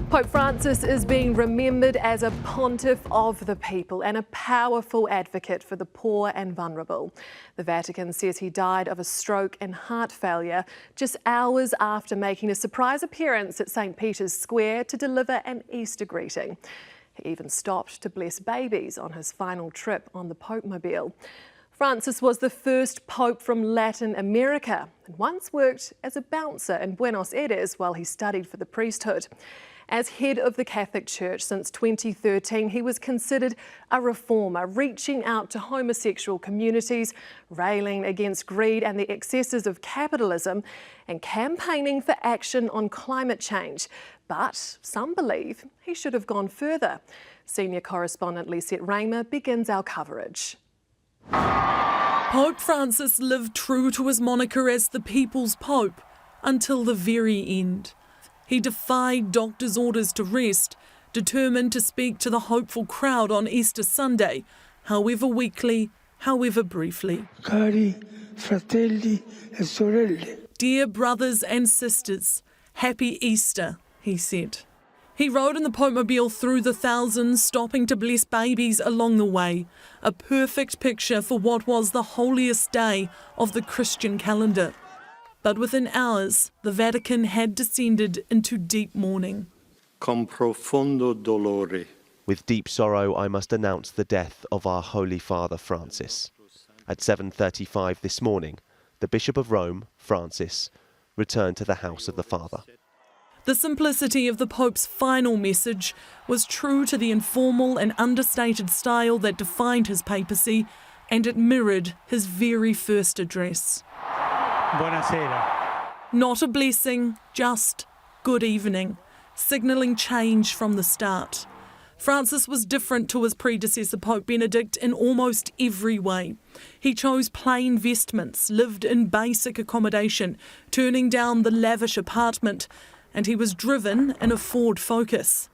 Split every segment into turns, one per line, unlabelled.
Pope Francis is being remembered as a pontiff of the people and a powerful advocate for the poor and vulnerable. The Vatican says he died of a stroke and heart failure just hours after making a surprise appearance at St. Peter's Square to deliver an Easter greeting. He even stopped to bless babies on his final trip on the Pope-mobile. Francis was the first pope from Latin America and once worked as a bouncer in Buenos Aires while he studied for the priesthood. As head of the Catholic Church since 2013, he was considered a reformer, reaching out to homosexual communities, railing against greed and the excesses of capitalism, and campaigning for action on climate change. But some believe he should have gone further. Senior correspondent Lisette Raymer begins our coverage.
Pope Francis lived true to his moniker as the People's Pope until the very end. He defied doctors' orders to rest, determined to speak to the hopeful crowd on Easter Sunday, however weakly, however briefly.
Cari fratelli e sorelle.
Dear brothers and sisters, happy Easter, he said. He rode in the Pope-mobile through the thousands, stopping to bless babies along the way, a perfect picture for what was the holiest day of the Christian calendar. But within hours, the Vatican had descended into deep mourning.
Con profondo dolore.
With deep sorrow, I must announce the death of our Holy Father Francis. At 7:35 this morning, the Bishop of Rome, Francis, returned to the house of the Father.
The simplicity of the Pope's final message was true to the informal and understated style that defined his papacy, and it mirrored his very first address.
Buonasera.
Not a blessing, just good evening, signalling change from the start. Francis was different to his predecessor Pope Benedict in almost every way. He chose plain vestments, lived in basic accommodation, turning down the lavish apartment, and he was driven in a Ford Focus.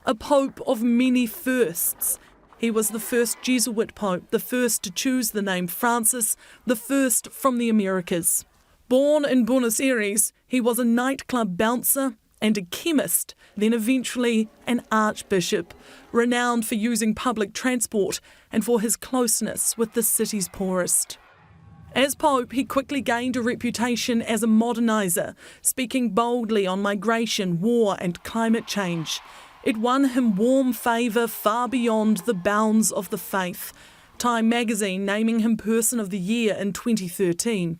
A pope of many firsts. He was the first Jesuit pope, the first to choose the name Francis, the first from the Americas. Born in Buenos Aires, he was a nightclub bouncer and a chemist, then eventually an archbishop, renowned for using public transport and for his closeness with the city's poorest. As Pope, he quickly gained a reputation as a moderniser, speaking boldly on migration, war and climate change. It won him warm favour far beyond the bounds of the faith, Time magazine naming him Person of the Year in 2013.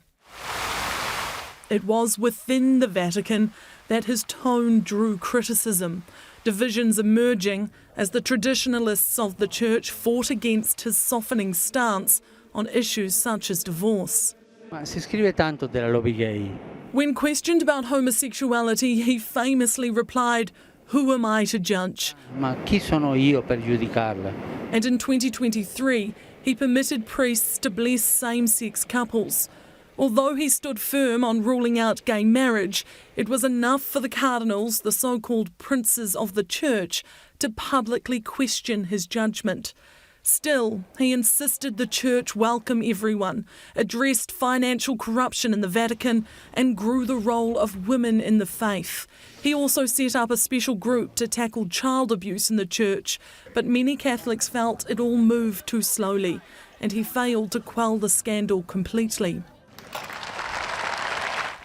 It was within the Vatican that his tone drew criticism, divisions emerging as the traditionalists of the Church fought against his softening stance on issues such as divorce.
Si scrive tanto della lobby gay.
When questioned about homosexuality, he famously replied, "Who am I to judge?"
Ma chi sono io per giudicarla?
And in 2023, he permitted priests to bless same-sex couples. Although he stood firm on ruling out gay marriage, it was enough for the cardinals, the so-called princes of the Church, to publicly question his judgment. Still, he insisted the Church welcome everyone, addressed financial corruption in the Vatican, and grew the role of women in the faith. He also set up a special group to tackle child abuse in the Church, but many Catholics felt it all moved too slowly, and he failed to quell the scandal completely.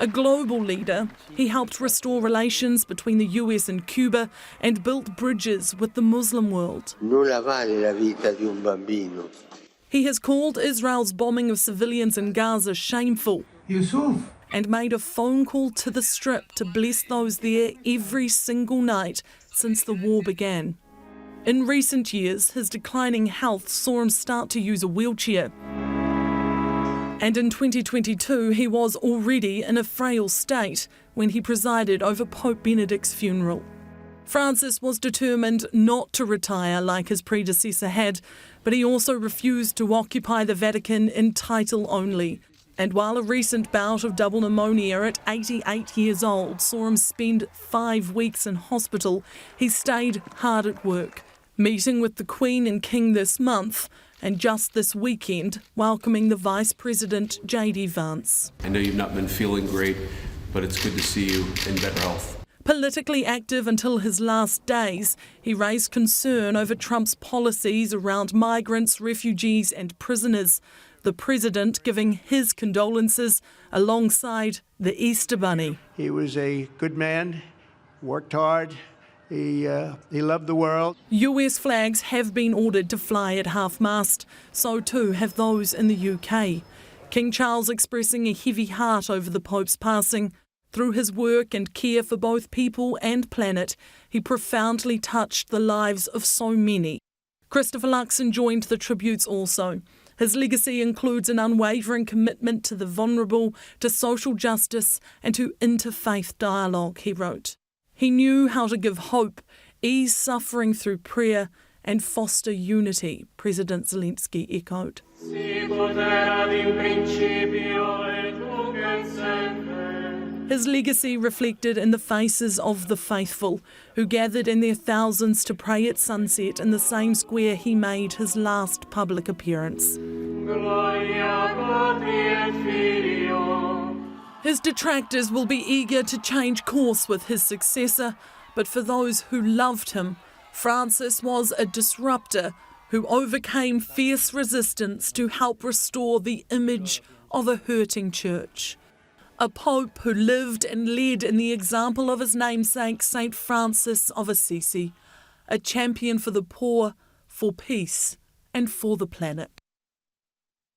A global leader, he helped restore relations between the US and Cuba and built bridges with the Muslim world.
Nulla vale la vita di un bambino.
He has called Israel's bombing of civilians in Gaza shameful and made a phone call to the Strip to bless those there every single night since the war began. In recent years, his declining health saw him start to use a wheelchair. And in 2022, he was already in a frail state when he presided over Pope Benedict's funeral. Francis was determined not to retire like his predecessor had, but he also refused to occupy the Vatican in title only. And while a recent bout of double pneumonia at 88 years old saw him spend 5 weeks in hospital, he stayed hard at work, meeting with the Queen and King this month, and just this weekend welcoming the Vice President J.D. Vance.
I know you've not been feeling great, but it's good to see you in better health.
Politically active until his last days, he raised concern over Trump's policies around migrants, refugees and prisoners, the president giving his condolences alongside the Easter Bunny.
He was a good man, worked hard, he loved the world.
US flags have been ordered to fly at half-mast, so too have those in the UK. King Charles expressing a heavy heart over the Pope's passing. Through his work and care for both people and planet, he profoundly touched the lives of so many. Christopher Luxon joined the tributes also. His legacy includes an unwavering commitment to the vulnerable, to social justice and to interfaith dialogue, he wrote. He knew how to give hope, ease suffering through prayer and foster unity, President Zelensky echoed. His legacy reflected in the faces of the faithful, who gathered in their thousands to pray at sunset in the same square he made his last public appearance. His detractors will be eager to change course with his successor, but for those who loved him, Francis was a disruptor who overcame fierce resistance to help restore the image of a hurting church. A pope who lived and led in the example of his namesake, St. Francis of Assisi, a champion for the poor, for peace and for the planet.